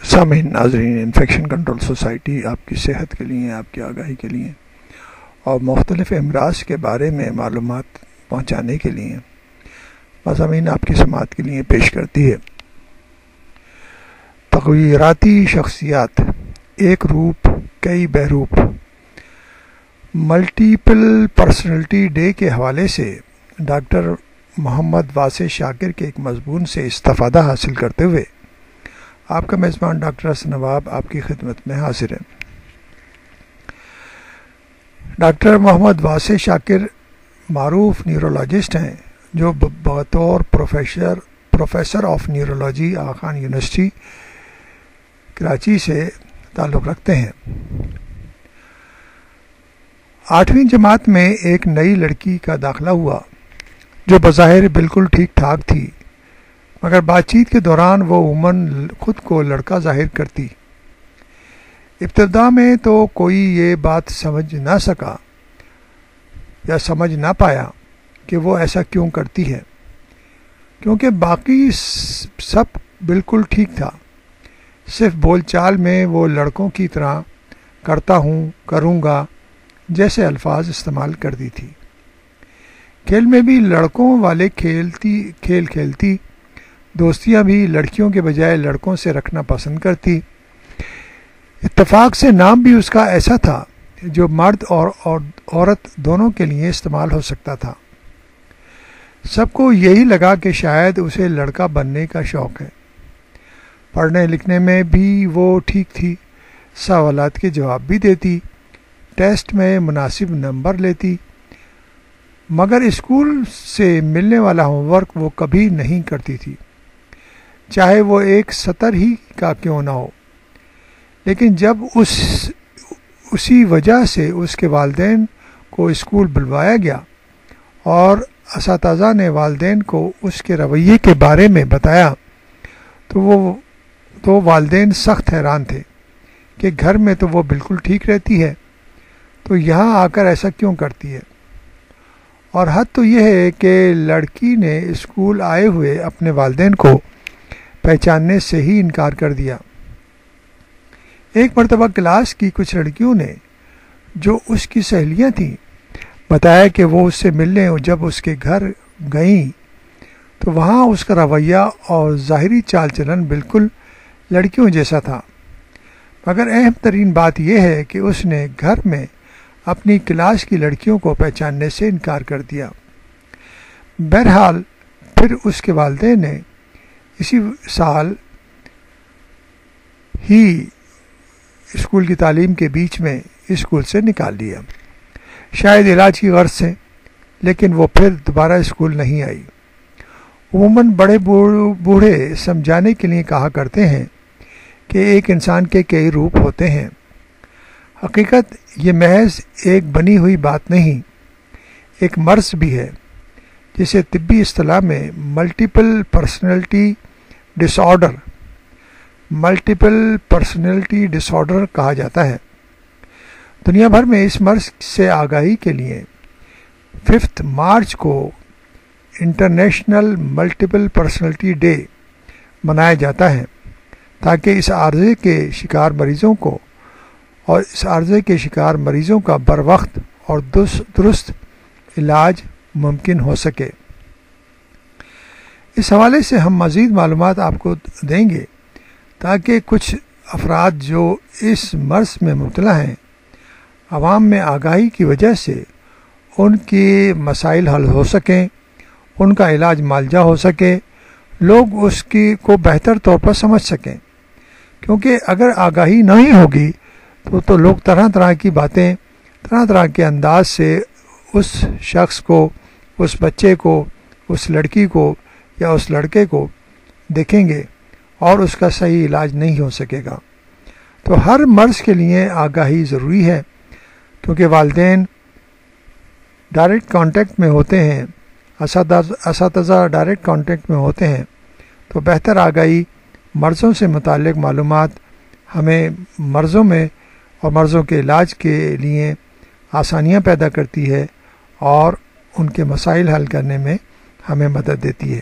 سامعین ناظرین، infection control society آپ کی صحت کے لیے، آپ کی آگاہی کے لیے اور مختلف امراض کے بارے میں معلومات پہنچانے کے لیے مضامین آپ کی سماعت کے لیے پیش کرتی ہے۔ تغیراتی شخصیات، ایک روپ کئی بہروپ، ملٹیپل پرسنالٹی ڈے کے حوالے سے ڈاکٹر محمد واسع شاکر کے ایک مضمون سے استفادہ حاصل کرتے ہوئے آپ کا میزبان ڈاکٹر حسن نواب آپ کی خدمت میں حاضر ہے۔ ڈاکٹر محمد واسع شاکر معروف نیورولوجسٹ ہیں جو بطور professor of neurology Aga Khan university Karachi سے تعلق رکھتے ہیں۔ 8ویں جماعت میں ایک نئی لڑکی کا داخلہ ہوا جو بظاہر بالکل ٹھیک ٹھاک تھی، مگر بات چیت کے دوران وہ عموماً خود کو لڑکا ظاہر کرتی۔ ابتدا میں تو کوئی یہ بات سمجھ نہ سکا یا سمجھ نہ پایا کہ وہ ایسا کیوں کرتی ہے، کیونکہ باقی سب بالکل ٹھیک تھا، صرف بول چال میں وہ لڑکوں کی طرح کرتا ہوں، کروں گا جیسے الفاظ استعمال کرتی تھی۔ کھیل میں بھی لڑکوں والے کھیل کھیلتی، دوستیاں بھی لڑکیوں کے بجائے لڑکوں سے رکھنا پسند کرتی۔ اتفاق سے نام بھی اس کا ایسا تھا جو مرد اور عورت دونوں کے لیے استعمال ہو سکتا تھا۔ سب کو یہی لگا کہ شاید اسے لڑکا بننے کا شوق ہے۔ پڑھنے لکھنے میں بھی وہ ٹھیک تھی، سوالات کے جواب بھی دیتی، ٹیسٹ میں مناسب نمبر لیتی، مگر اسکول سے ملنے والا ہوم ورک وہ کبھی نہیں کرتی تھی، چاہے وہ ایک سطر ہی کا کیوں نہ ہو۔ لیکن جب اسی وجہ سے اس کے والدین کو اسکول بلوایا گیا اور اساتذہ نے والدین کو اس کے رویے کے بارے میں بتایا تو والدین سخت حیران تھے کہ گھر میں تو وہ بالکل ٹھیک رہتی ہے، تو یہاں آ کر ایسا کیوں کرتی ہے۔ اور حد تو یہ ہے کہ لڑکی نے اسکول آئے ہوئے اپنے والدین کو پہچاننے سے ہی انکار کر دیا۔ ایک مرتبہ کلاس کی کچھ لڑکیوں نے جو اس کی سہیلیاں تھیں بتایا کہ وہ اس سے ملنے جب اس کے گھر گئیں تو وہاں اس کا رویہ اور ظاہری چال چلن بالکل لڑکیوں جیسا تھا، مگر اہم ترین بات یہ ہے کہ اس نے گھر میں اپنی کلاس کی لڑکیوں کو پہچاننے سے انکار کر دیا۔ بہرحال پھر اس کے والدین نے اسی سال ہی اسکول کی تعلیم کے بیچ میں اسکول سے نکال دیا، شاید علاج کی غرض سے، لیکن وہ پھر دوبارہ اسکول نہیں آئی۔ عموماً بڑے بوڑھے سمجھانے کے لیے کہا کرتے ہیں کہ ایک انسان کے کئی روپ ہوتے ہیں۔ حقیقت یہ محض ایک بنی ہوئی بات نہیں، ایک مرض بھی ہے جسے طبی اصطلاح میں ملٹیپل پرسنالٹی ڈس آرڈر کہا جاتا ہے۔ دنیا بھر میں اس مرض سے آگاہی کے لیے 5 مارچ کو انٹرنیشنل ملٹیپل پرسنالٹی ڈے منایا جاتا ہے تاکہ اس عارضے کے شکار مریضوں کا بروقت اور درست علاج ممکن ہو سکے۔ اس حوالے سے ہم مزید معلومات آپ کو دیں گے تاکہ کچھ افراد جو اس مرض میں مبتلا ہیں، عوام میں آگاہی کی وجہ سے ان کے مسائل حل ہو سکیں، ان کا علاج معالجہ ہو سکے، لوگ اس کو بہتر طور پر سمجھ سکیں، کیونکہ اگر آگاہی نہیں ہوگی تو لوگ طرح طرح کی باتیں طرح طرح کے انداز سے اس شخص کو، اس بچے کو، اس لڑکی کو یا اس لڑکے کو دیکھیں گے اور اس کا صحیح علاج نہیں ہو سکے گا۔ تو ہر مرض کے لیے آگاہی ضروری ہے، کیونکہ والدین ڈائریکٹ کانٹیکٹ میں ہوتے ہیں، اساتذہ ڈائریکٹ کانٹیکٹ میں ہوتے ہیں، تو بہتر آگاہی مرضوں سے متعلق معلومات ہمیں مرضوں میں اور مرضوں کے علاج کے لیے آسانیاں پیدا کرتی ہے اور ان کے مسائل حل کرنے میں ہمیں مدد دیتی ہے۔